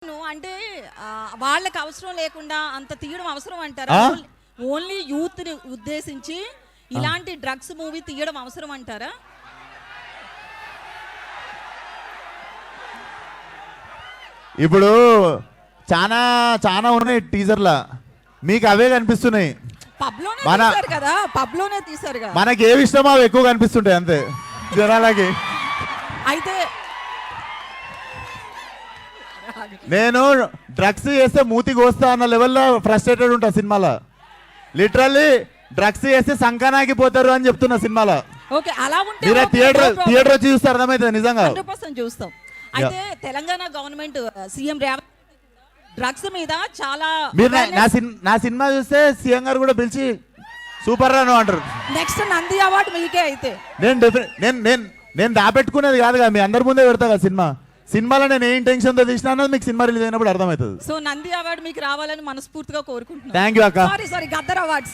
అంటే వాళ్ళకి అవసరం లేకుండా అంత తీయడం అవసరం అంటారా? ఓన్లీ యూత్ ని ఉద్దేశించి ఇలాంటి డ్రగ్స్ మూవీ తీయడం అవసరం అంటారా? ఇప్పుడు చాలా చాలా ఉన్నాయి టీజర్లా, మీకు అవే కనిపిస్తున్నాయి. పబ్లోనే తీశారు కదా, మనకి ఏవి ఇష్టమో అవి ఎక్కువ కనిపిస్తుంటాయి అంతే జనాలకి. అయితే నేను డ్రగ్స్ చేస్తే మూతి కోస్తా అన్న లెవెల్లో ఫ్రస్ట్రేటెడ్ ఉంటా సినిమాలో. లిటరల్లీ డ్రగ్స్ చేస్తే సంకనాకి పోతారు అని చెప్తున్నా సినిమాలో. ఓకే, అలా ఉంటే మీరు థియేటర్ వచ్చి చూస్తే అర్థమవుతుంది నిజంగా. 100% చూస్తాం. అయితే Telangana government CM Revanth drugs మీద చాలా మీరు నా సినిమా చూస్తే సీఎం గారు కూడా పిలిచి సూపర్ రాను అంటారు. నెక్స్ట్ నంది అవార్డు మీకే. అయితే నేను దాపెట్టుకునేది కాదు కదా, మీ అందరి ముందే పెడతా కదా సినిమా. సినిమాలో నేను ఏ ఇంటెన్షన్ తో తీసినా అన్నది మీకు సినిమా రిలీజ్ అయినప్పుడు అర్థమవుతుంది. సో నంది అవార్డు మీకు రావాలని మనస్ఫూర్తిగా కోరుకుంటున్నాను. థ్యాంక్ యూ అక్క. Sorry Gaddar awards.